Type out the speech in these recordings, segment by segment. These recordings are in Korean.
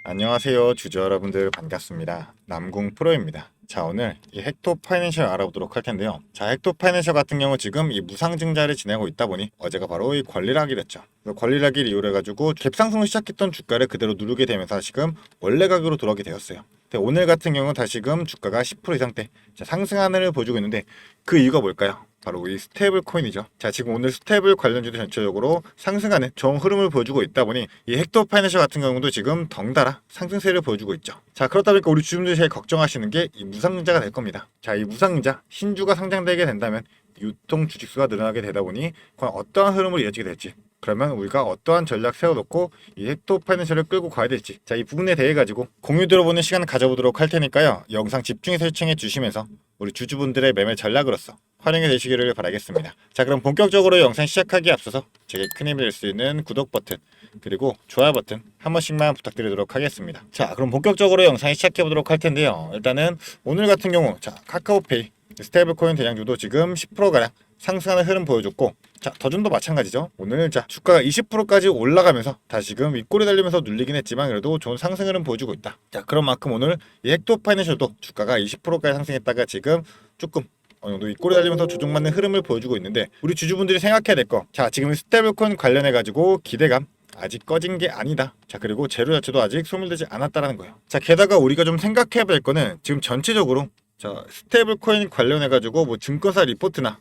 안녕하세요 주주 여러분들 반갑습니다. 남궁 프로입니다. 자, 오늘 이 헥토 파이낸셜 알아보도록 할 텐데요. 자, 헥토 파이낸셜 같은 경우 지금 이 무상증자를 진행하고 있다 보니 어제가 바로 이 권리락이랬죠. 권리락일 이유로 해가지고 갭상승을 시작했던 주가를 그대로 누르게 되면서 지금 원래 가격으로 돌아오게 되었어요. 근데 오늘 같은 경우는 다시금 주가가 10% 이상대 상승하는 을 보여주고 있는데 그 이유가 뭘까요? 바로 이 스테이블 코인이죠. 자, 지금 오늘 스테이블 관련주도 전체적으로 상승하는 좋은 흐름을 보여주고 있다 보니 이 헥토 파이낸셜 같은 경우도 지금 덩달아 상승세를 보여주고 있죠. 자, 그렇다 보니까 우리 주주분들이 제일 걱정하시는 게 이 무상증자가 될 겁니다. 자, 이 무상증자 신주가 상장되게 된다면 유통 주식수가 늘어나게 되다 보니 과연 어떠한 흐름으로 이어지게 될지, 그러면 우리가 어떠한 전략 세워놓고 이 헥토 파이낸셜을 끌고 가야 될지, 자, 이 부분에 대해 가지고 공유 들어보는 시간을 가져보도록 할 테니까요. 영상 집중해서 시청해 주시면서 우리 주주분들의 매매 전략으로서 활용이 되시기를 바라겠습니다. 자, 그럼 본격적으로 영상 시작하기에 앞서서 제게 큰 힘이 될 수 있는 구독 버튼 그리고 좋아요 버튼 한 번씩만 부탁드리도록 하겠습니다. 자, 그럼 본격적으로 영상 시작해 보도록 할 텐데요. 일단은 오늘 같은 경우 자, 카카오페이 스테이블코인 대장주도 지금 10%가량 상승하는 흐름 보여줬고, 자, 더준도 마찬가지죠. 오늘 자, 주가가 20%까지 올라가면서 다시금 윗골이 달리면서 눌리긴 했지만 그래도 좋은 상승 흐름 보여주고 있다. 자, 그런 만큼 오늘 이 헥토 파이낸셜도 주가가 20%까지 상승했다가 지금 조금 어느 정도 윗골이 달리면서 조정받는 흐름을 보여주고 있는데, 우리 주주분들이 생각해야 될 거, 자, 지금 스테이블코인 관련해 가지고 기대감 아직 꺼진 게 아니다. 자, 그리고 재료 자체도 아직 소멸되지 않았다라는 거예요. 자, 게다가 우리가 좀 생각해야 될 거는 지금 전체적으로 자, 스테이블코인 관련해 가지고 뭐 증권사 리포트나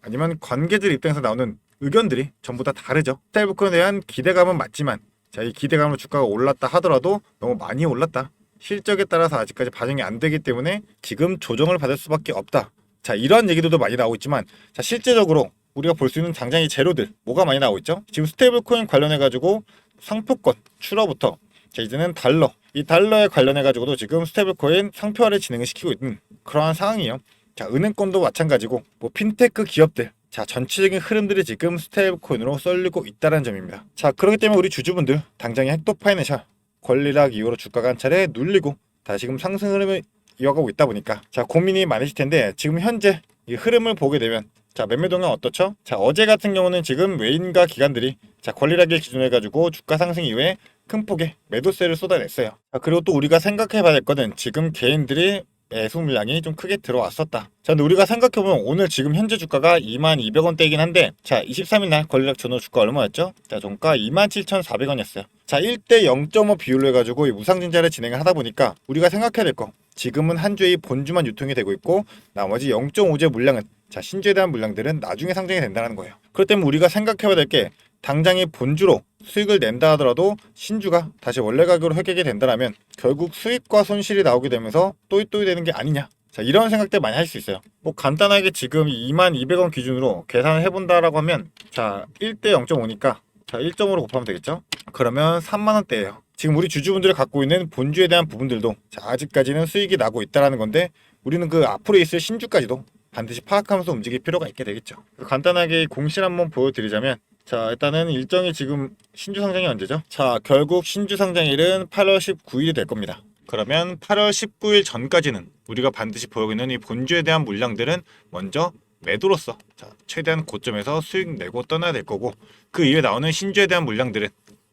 아니면 관계들 입장에서 나오는 의견들이 전부 다 다르죠. 스테이블코인에 대한 기대감은 맞지만, 자, 이 기대감으로 주가가 올랐다 하더라도 너무 많이 올랐다, 실적에 따라서 아직까지 반영이 안 되기 때문에 지금 조정을 받을 수밖에 없다. 자, 이러한 얘기들도 많이 나오고 있지만, 자, 실제적으로 우리가 볼 수 있는 당장의 재료들 뭐가 많이 나오고 있죠. 지금 스테이블코인 관련해 가지고 상표권 출하부터, 자, 이제는 달러, 이 달러에 관련해 가지고도 지금 스테이블코인 상표화를 진행을 시키고 있는 그러한 상황이에요. 자, 은행권도 마찬가지고 뭐 핀테크 기업들, 자, 전체적인 흐름들이 지금 스테이블코인으로 쏠리고 있다는 점입니다. 자, 그렇기 때문에 우리 주주분들 당장의 헥토 파이낸셜 권리락 이후로 주가가 한 차례 눌리고 다시금 상승 흐름을 이어가고 있다 보니까 자, 고민이 많으실 텐데, 지금 현재 이 흐름을 보게 되면 자, 매매 동향 어떻죠? 자, 어제 같은 경우는 지금 외인과 기관들이 자, 권리락일 기준으로 해가지고 주가 상승 이후에 큰 폭의 매도세를 쏟아냈어요. 자, 그리고 또 우리가 생각해 봐야 될 거는 지금 개인들이 매수 물량이 좀 크게 들어왔었다. 자, 근데 우리가 생각해보면 오늘 지금 현재 주가가 22,200원대이긴 한데, 자, 23일 날 권리락 전후 주가 얼마였죠? 자, 종가 27,400원이었어요. 자, 1대 0.5 비율로 해가지고 이 무상증자를 진행을 하다 보니까 우리가 생각해야 될 거, 지금은 한 주의 본주만 유통이 되고 있고 나머지 0.5제 물량은, 자, 신주에 대한 물량들은 나중에 상장이 된다는 거예요. 그렇기 때문에 우리가 생각해봐야 될 게, 당장의 본주로 수익을 낸다 하더라도 신주가 다시 원래 가격으로 회귀하게 된다면 결국 수익과 손실이 나오게 되면서 또이또이 되는 게 아니냐. 자, 이런 생각들 많이 할 수 있어요. 뭐 간단하게 지금 22,200원 기준으로 계산을 해본다라고 하면, 자, 1대 0.5니까 자, 1.5로 곱하면 되겠죠? 그러면 3만원대예요. 지금 우리 주주분들이 갖고 있는 본주에 대한 부분들도 자, 아직까지는 수익이 나고 있다라는 건데, 우리는 그 앞으로 있을 신주까지도 반드시 파악하면서 움직일 필요가 있게 되겠죠. 간단하게 공실 한번 보여드리자면, 자, 일단은 일정이 지금 신주 상장이 언제죠? 자, 결국 신주 상장일은 8월 19일이 될 겁니다. 그러면 8월 19일 전까지는 우리가 반드시 보고 있는 이 본주에 대한 물량들은 먼저 매도로서 자, 최대한 고점에서 수익 내고 떠나야 될 거고, 그 이후에 나오는 신주에 대한 물량들은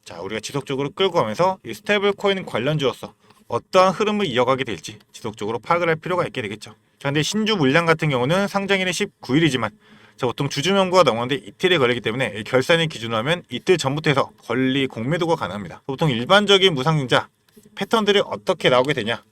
자, 우리가 지속적으로 끌고 가면서 이 스테이블 코인 관련주로서 어떠한 흐름을 이어가게 될지 지속적으로 파악을 할 필요가 있게 되겠죠. 자, 근데 신주 물량 같은 경우는 상장일은 19일이지만 자, 보통 주주명부가 넘어가는데 이틀이 걸리기 때문에 결산일 기준으로 하면 이틀 전부터 해서 권리 공매도가 가능합니다. 보통 일반적인 무상증자 패턴들이 어떻게 나오게 되냐,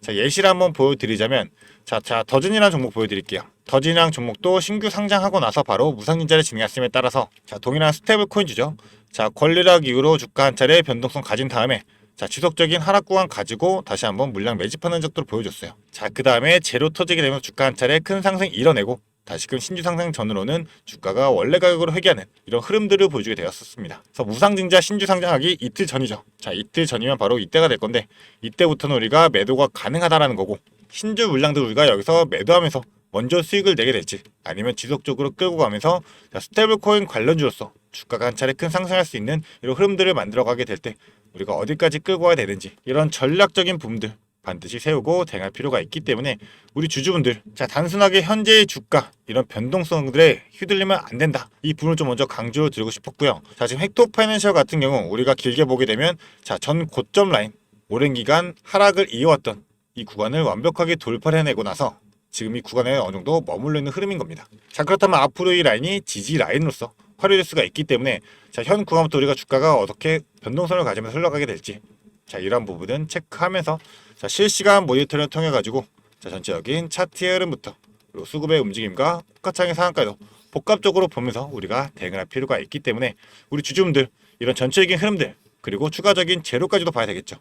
자, 예시를 한번 보여드리자면, 자, 더진이라는 종목 보여드릴게요. 더진이라는 종목도 신규 상장하고 나서 바로 무상증자를 진행했음에 따라서 자, 동일한 스테이블 코인주죠. 자, 권리락 이후로 주가 한 차례 변동성 가진 다음에 자, 지속적인 하락 구간 가지고 다시 한번 물량 매집하는 적들을 보여줬어요. 자, 그 다음에 제로 터지게 되면 주가 한 차례 큰 상승 이뤄내고 다시금 신주 상승 전으로는 주가가 원래 가격으로 회귀하는 이런 흐름들을 보여주게 되었었습니다. 그래서 무상증자 신주 상장하기 이틀 전이죠. 자, 이틀 전이면 바로 이때가 될 건데, 이때부터는 우리가 매도가 가능하다라는 거고, 신주 물량들 우리가 여기서 매도하면서 먼저 수익을 내게 될지, 아니면 지속적으로 끌고 가면서 자, 스테이블 코인 관련주로서 주가가 한 차례 큰 상승할 수 있는 이런 흐름들을 만들어가게 될 때 우리가 어디까지 끌고 와야 되는지, 이런 전략적인 부분들 반드시 세우고 대응할 필요가 있기 때문에 우리 주주분들, 자, 단순하게 현재의 주가 이런 변동성들에 휘둘리면 안 된다, 이 부분을 좀 먼저 강조드리고 싶었고요. 자, 지금 헥토 파이낸셜 같은 경우 우리가 길게 보게 되면 자, 전 고점 라인 오랜 기간 하락을 이어왔던 이 구간을 완벽하게 돌파를 해내고 나서 지금 이 구간에 어느 정도 머물러 있는 흐름인 겁니다. 자, 그렇다면 앞으로 이 라인이 지지 라인으로서 활용될 수가 있기 때문에 자, 현 구간부터 우리가 주가가 어떻게 변동성을 가지면서 흘러가게 될지 자, 이러한 부분은 체크하면서 자, 실시간 모니터링을 통해 가지고 자, 전체적인 차트의 흐름부터 그리고 수급의 움직임과 호가창의 상한가도 복합적으로 보면서 우리가 대응을 할 필요가 있기 때문에 우리 주주분들 이런 전체적인 흐름들 그리고 추가적인 재료까지도 봐야 되겠죠.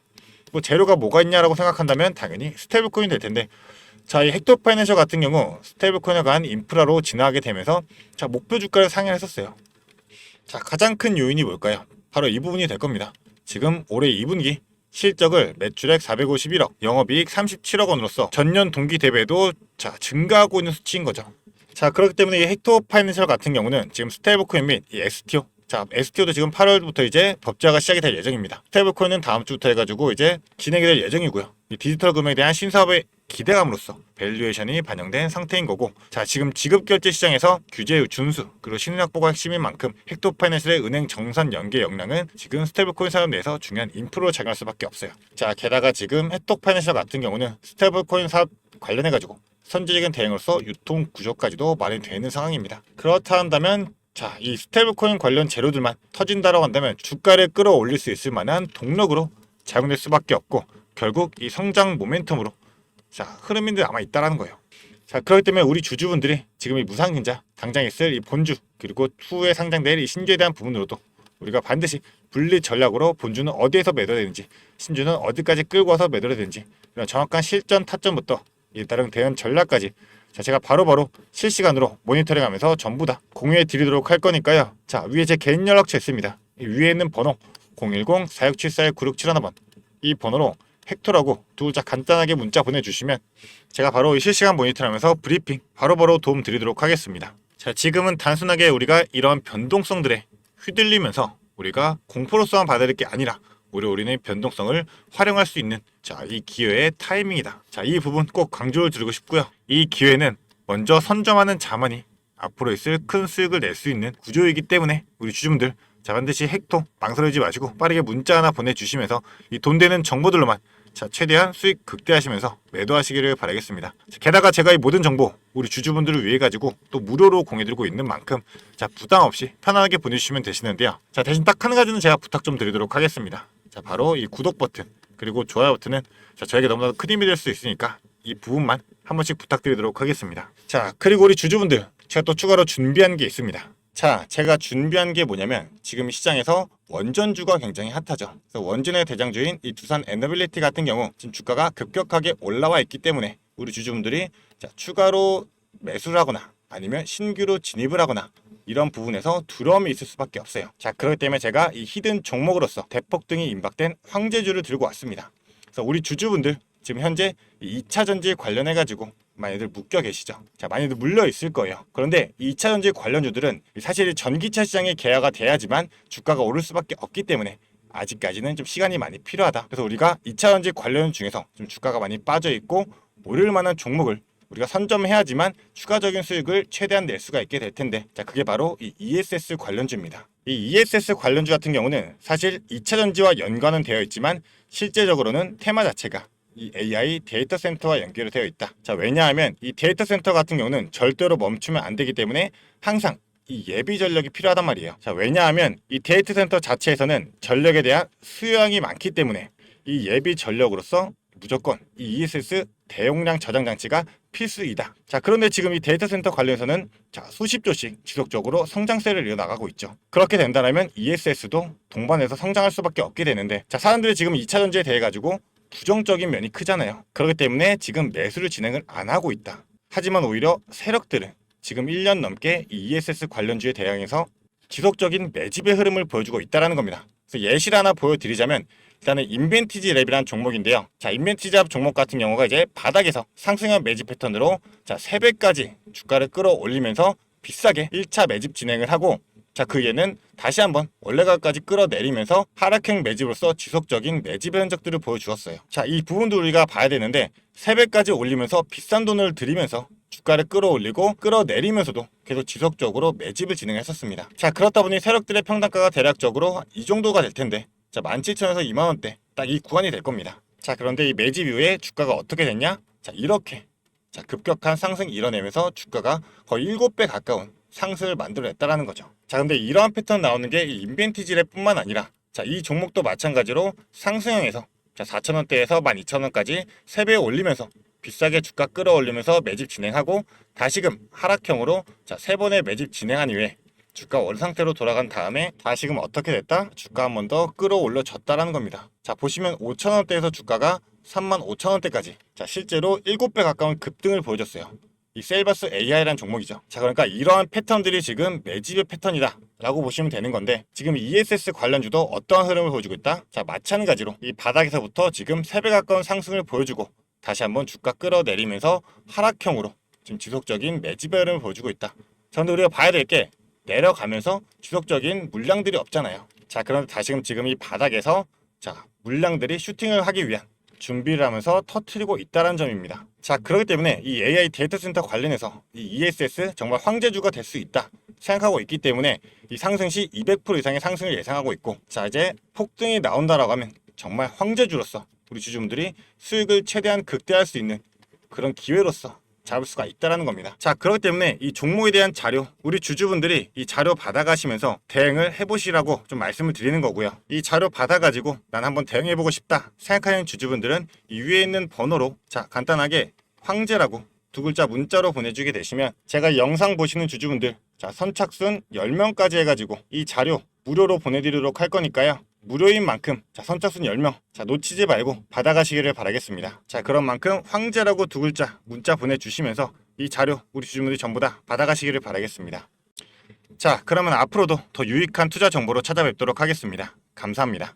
뭐 재료가 뭐가 있냐라고 생각한다면 당연히 스테이블코인 될 텐데 자, 이 헥토 파이낸셜 같은 경우 스테이블코인에 관한 인프라로 진화하게 되면서 자, 목표 주가를 상향했었어요. 자, 가장 큰 요인이 뭘까요? 바로 이 부분이 될 겁니다. 지금 올해 2분기 실적을 매출액 451억, 영업이익 37억 원으로서 전년 동기 대비해도 자, 증가하고 있는 수치인 거죠. 자, 그렇기 때문에 이 헥토 파이낸셜 같은 경우는 지금 스테이블코인 및 이 STO 자, STO도 지금 8월부터 이제 법제화가 시작이 될 예정입니다. 스테이블코인은 다음 주부터 해가지고 이제 진행이 될 예정이고요. 이 디지털 금액에 대한 신사업의 기대감으로써 밸류에이션이 반영된 상태인 거고 자, 지금 지급결제 시장에서 규제 준수 그리고 신용 확보가 핵심인 만큼 헥토 파이낸셜의 은행 정산 연계 역량은 지금 스테이블코인 사업 내에서 중요한 인프로로 작용할 수밖에 없어요. 자, 게다가 지금 헥토 파이낸셜 같은 경우는 스테이블코인 사업 관련해가지고 선제적인 대응으로서 유통 구조까지도 마련되어 있는 상황입니다. 그렇다 한다면 자, 이 스테이블코인 관련 재료들만 터진다라고 한다면 주가를 끌어올릴 수 있을 만한 동력으로 작용될 수밖에 없고 결국 이 성장 모멘텀으로 자, 흐름이 남아 있다라는 거예요. 자, 그렇기 때문에 우리 주주분들이 지금 이 무상증자 당장 있을 이 본주 그리고 후에 상장될 이 신주에 대한 부분으로도 우리가 반드시 분리 전략으로 본주는 어디에서 매도해야 되는지 신주는 어디까지 끌고 와서 매도해야 되는지 이런 정확한 실전 타점부터 이 다른 대응 전략까지 자, 제가 바로바로 실시간으로 모니터링하면서 전부 다 공유해 드리도록 할 거니까요. 자, 위에 제 개인 연락처 있습니다. 이 위에 있는 번호 010-4674-9671번 이 번호로 헥토라고 두 글자 간단하게 문자 보내주시면 제가 바로 실시간 모니터링하면서 브리핑 바로바로 도움 드리도록 하겠습니다. 자, 지금은 단순하게 우리가 이런 변동성들에 휘둘리면서 우리가 공포로서만 받아들일 게 아니라 우리는 변동성을 활용할 수 있는 자, 이 기회의 타이밍이다. 자, 이 부분 꼭 강조를 드리고 싶고요. 이 기회는 먼저 선점하는 자만이 앞으로 있을 큰 수익을 낼 수 있는 구조이기 때문에 우리 주주분들 자, 반드시 헥토 망설이지 마시고 빠르게 문자 하나 보내주시면서 이 돈 되는 정보들로만 자, 최대한 수익 극대화하시면서 매도하시기를 바라겠습니다. 자, 게다가 제가 이 모든 정보 우리 주주분들을 위해 가지고 또 무료로 공유드리고 있는 만큼 자, 부담 없이 편안하게 보내주시면 되시는데요. 자, 대신 딱 한 가지는 제가 부탁 좀 드리도록 하겠습니다. 자, 바로 이 구독 버튼 그리고 좋아요 버튼은 자, 저에게 너무나도 큰 힘이 될 수 있으니까 이 부분만 한 번씩 부탁드리도록 하겠습니다. 자, 그리고 우리 주주분들 제가 또 추가로 준비한 게 있습니다. 자, 제가 준비한 게 뭐냐면 지금 시장에서 원전주가 굉장히 핫하죠. 그래서 원전의 대장주인 이 두산 에너빌리티 같은 경우 지금 주가가 급격하게 올라와 있기 때문에 우리 주주분들이 자, 추가로 매수를 하거나 아니면 신규로 진입을 하거나 이런 부분에서 두려움이 있을 수밖에 없어요. 자, 그렇기 때문에 제가 이 히든 종목으로서 대폭등이 임박된 황제주를 들고 왔습니다. 그래서 우리 주주분들 지금 현재 2차 전지 관련해 가지고 많이들 묶여 계시죠. 자, 많이들 물려 있을 거예요. 그런데 2차 전지 관련주들은 사실 전기차 시장이 개화가 돼야지만 주가가 오를 수밖에 없기 때문에 아직까지는 좀 시간이 많이 필요하다. 그래서 우리가 2차 전지 관련 중에서 좀 주가가 많이 빠져 있고 오를 만한 종목을 우리가 선점해야지만 추가적인 수익을 최대한 낼 수가 있게 될 텐데 자, 그게 바로 이 ESS 관련주입니다. 이 ESS 관련주 같은 경우는 사실 2차 전지와 연관은 되어 있지만 실제적으로는 테마 자체가 이 AI 데이터 센터와 연결이 되어 있다. 자, 왜냐하면 이 데이터 센터 같은 경우는 절대로 멈추면 안 되기 때문에 항상 이 예비 전력이 필요하단 말이에요. 자, 왜냐하면 이 데이터 센터 자체에서는 전력에 대한 수요량이 많기 때문에 이 예비 전력으로서 무조건 이 ESS 대용량 저장 장치가 필수이다. 자, 그런데 지금 이 데이터 센터 관련해서는 자, 수십 조씩 지속적으로 성장세를 이어나가고 있죠. 그렇게 된다면 ESS도 동반해서 성장할 수밖에 없게 되는데 자, 사람들이 지금 2차 전지에 대해 가지고 부정적인 면이 크잖아요. 그렇기 때문에 지금 매수를 진행을 안 하고 있다. 하지만 오히려 세력들은 지금 1년 넘게 이 ESS 관련주에 대항해서 지속적인 매집의 흐름을 보여주고 있다는 겁니다. 그래서 예시를 하나 보여드리자면 일단은 인벤티지 랩이라는 종목인데요. 자, 인벤티지 랩 종목 같은 경우가 이제 바닥에서 상승형 매집 패턴으로 자, 3배까지 주가를 끌어올리면서 비싸게 1차 매집 진행을 하고 자, 그 얘는 다시 한번 원래 가까지 끌어내리면서 하락형 매집으로서 지속적인 매집의 흔적들을 보여주었어요. 자, 이 부분도 우리가 봐야 되는데 3배까지 올리면서 비싼 돈을 들이면서 주가를 끌어올리고 끌어내리면서도 계속 지속적으로 매집을 진행했었습니다. 자, 그렇다 보니 세력들의 평단가가 대략적으로 이 정도가 될 텐데 자, 17,000원에서 2만원대 딱 이 구간이 될 겁니다. 자, 그런데 이 매집 이후에 주가가 어떻게 됐냐? 자, 이렇게 급격한 상승 이뤄내면서 주가가 거의 7배 가까운 상승을 만들어냈다라는 거죠. 자, 근데 이러한 패턴 나오는 게 이 인벤티지랩 뿐만 아니라 자, 이 종목도 마찬가지로 상승형에서 자, 4,000원대에서 12,000원까지 3배 올리면서 비싸게 주가 끌어올리면서 매집 진행하고 다시금 하락형으로 자, 3번의 매집 진행한 이후에 주가 원 상태로 돌아간 다음에 다시금 어떻게 됐다? 주가 한 번 더 끌어올려졌다라는 겁니다. 자, 보시면 5,000원대에서 주가가 35,000원대까지 자, 실제로 7배 가까운 급등을 보여줬어요. 이 셀버스 AI라는 종목이죠. 자, 그러니까 이러한 패턴들이 지금 매집의 패턴이다 라고 보시면 되는 건데 지금 ESS 관련주도 어떠한 흐름을 보여주고 있다? 자, 마찬가지로 이 바닥에서부터 지금 3배 가까운 상승을 보여주고 다시 한번 주가 끌어내리면서 하락형으로 지금 지속적인 매집의 흐름을 보여주고 있다. 자, 근데 우리가 봐야 될 게 내려가면서 지속적인 물량들이 없잖아요. 자, 그런데 다시금 지금 이 바닥에서 자, 물량들이 슈팅을 하기 위한 준비를 하면서 터트리고 있다는 점입니다. 자, 그렇기 때문에 이 AI 데이터 센터 관련해서 이 ESS 정말 황제주가 될 수 있다 생각하고 있기 때문에 이 상승 시 200% 이상의 상승을 예상하고 있고 자, 이제 폭등이 나온다라고 하면 정말 황제주로서 우리 주주분들이 수익을 최대한 극대화할 수 있는 그런 기회로서 잡을 수가 있다는 겁니다. 자, 그렇기 때문에 이 종목에 대한 자료 우리 주주분들이 이 자료 받아가시면서 대응을 해보시라고 좀 말씀을 드리는 거고요. 이 자료 받아가지고 난 한번 대응해보고 싶다 생각하는 주주분들은 이 위에 있는 번호로 자, 간단하게 황제라고 두 글자 문자로 보내주게 되시면 제가 영상 보시는 주주분들 자, 선착순 10명까지 해가지고 이 자료 무료로 보내드리도록 할 거니까요. 무료인 만큼 자, 선착순 10명 자, 놓치지 말고 받아가시기를 바라겠습니다. 자, 그런 만큼 황제라고 두 글자 문자 보내주시면서 이 자료 우리 주주분들이 전부 다 받아가시기를 바라겠습니다. 자, 그러면 앞으로도 더 유익한 투자 정보로 찾아뵙도록 하겠습니다. 감사합니다.